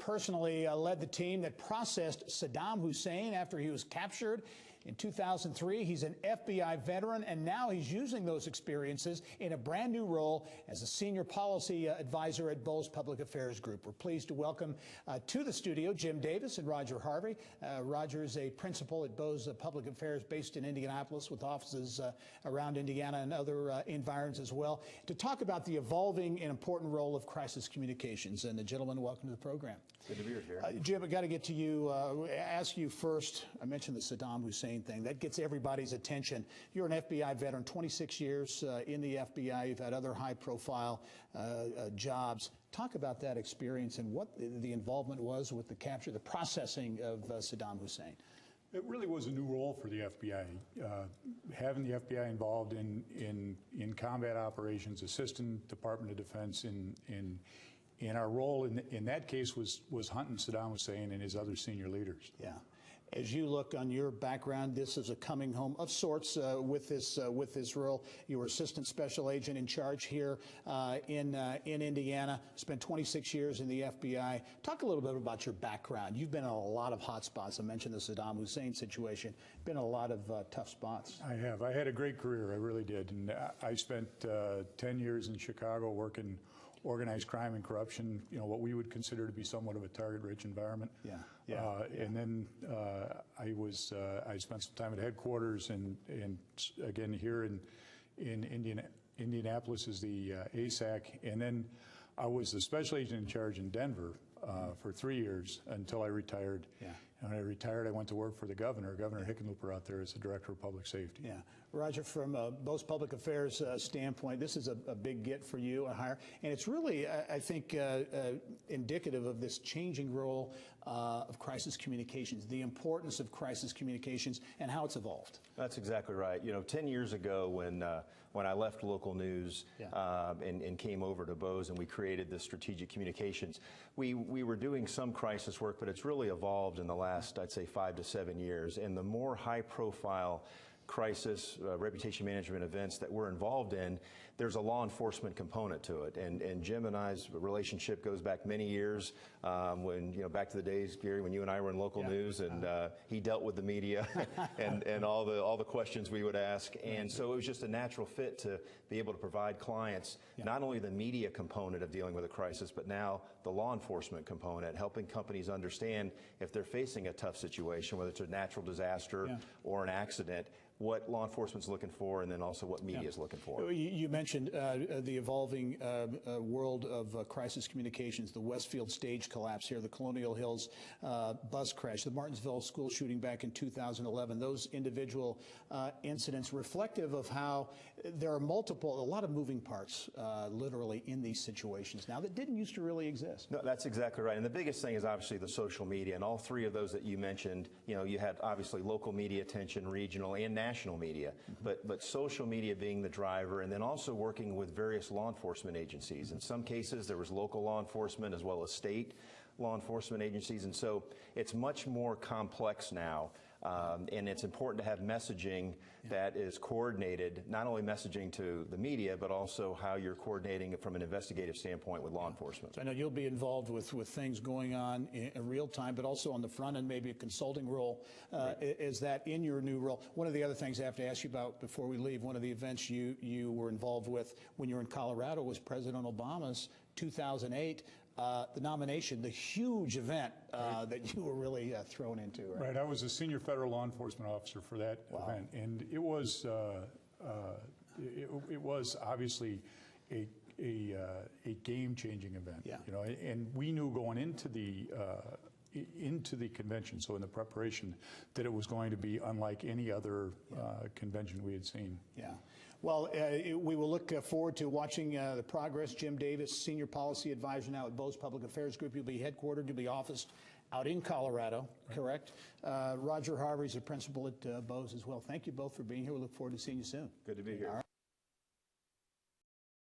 personally led the team that processed Saddam Hussein after he was captured in 2003. He's an FBI veteran, and now he's using those experiences in a brand new role as a senior policy advisor at Bose Public Affairs Group. We're pleased to welcome to the studio Jim Davis and Roger Harvey. Roger is a principal at Bose Public Affairs based in Indianapolis with offices around Indiana and other environs as well, to talk about the evolving and important role of crisis communications. And gentlemen, welcome to the program. Good to be here. Jim, I got to get to you, ask you first. I mentioned the Saddam Hussein thing. That gets everybody's attention. You're an FBI veteran, 26 years in the FBI. You've had other high-profile jobs. Talk about that experience and what the involvement was with the capture, the processing of Saddam Hussein. It really was a new role for the FBI. Having the FBI involved in combat operations, assisting Department of Defense in our role in that case was hunting Saddam Hussein and his other senior leaders. Yeah. As you look on your background, this is a coming home of sorts with this role. You were assistant special agent in charge here in Indiana. Spent 26 years in the FBI. Talk a little bit about your background. You've been in a lot of hot spots. I mentioned the Saddam Hussein situation. Been in a lot of tough spots. I have. I had a great career. I really did. And I spent 10 years in Chicago working organized crime and corruption, what we would consider to be somewhat of a target-rich environment. And then I spent some time at headquarters and again here in Indianapolis as the ASAC, and then I was the special agent in charge in Denver for 3 years until I retired. And when I retired, I went to work for the governor, Governor Hickenlooper, out there as the director of public safety. Yeah. Roger, from a Bose Public Affairs standpoint, this is a big get for you, a hire, and it's really, I think, indicative of this changing role of crisis communications, the importance of crisis communications, and how it's evolved. That's exactly right. 10 years ago when I left local news and came over to Bose and we created the strategic communications, we were doing some crisis work, but it's really evolved in the last, I'd say, 5 to 7 years. And the more high-profile crisis, reputation management events that we're involved in, there's a law enforcement component to it. And Jim and I's relationship goes back many years, when, back to the days, Gary, when you and I were in local news, and he dealt with the media and all the questions we would ask. And so it was just a natural fit to be able to provide clients not only the media component of dealing with a crisis, but now the law enforcement component, helping companies understand if they're facing a tough situation, whether it's a natural disaster or an accident, what law enforcement's looking for, and then also what media is looking for. You mentioned the evolving world of crisis communications, the Westfield stage collapse here, the Colonial Hills bus crash, the Martinsville school shooting back in 2011, those individual incidents reflective of how there are a lot of moving parts literally in these situations now that didn't used to really exist. No, that's exactly right. And the biggest thing is obviously the social media, and all three of those that you mentioned, you had obviously local media attention, regional and national media, but social media being the driver, and then also working with various law enforcement agencies. In some cases, there was local law enforcement as well as state law enforcement agencies, and so it's much more complex now. And it's important to have messaging that is coordinated, not only messaging to the media, but also how you're coordinating it from an investigative standpoint with law enforcement. So I know you'll be involved with things going on in real time, but also on the front end, maybe a consulting role. Is that in your new role? One of the other things I have to ask you about before we leave, one of the events you were involved with when you were in Colorado was President Obama's 2008 the nomination, the huge event that you were really thrown into. Right. I was a senior federal law enforcement officer for that event, and it was obviously a game-changing event. And we knew going into the convention, so in the preparation, that it was going to be unlike any other convention we had seen. Well, we will look forward to watching the progress. Jim Davis, Senior Policy Advisor now at Bose Public Affairs Group. You'll be headquartered, you'll be officed out in Colorado, correct? Roger Harvey is a principal at Bose as well. Thank you both for being here. We look forward to seeing you soon. Good to be here.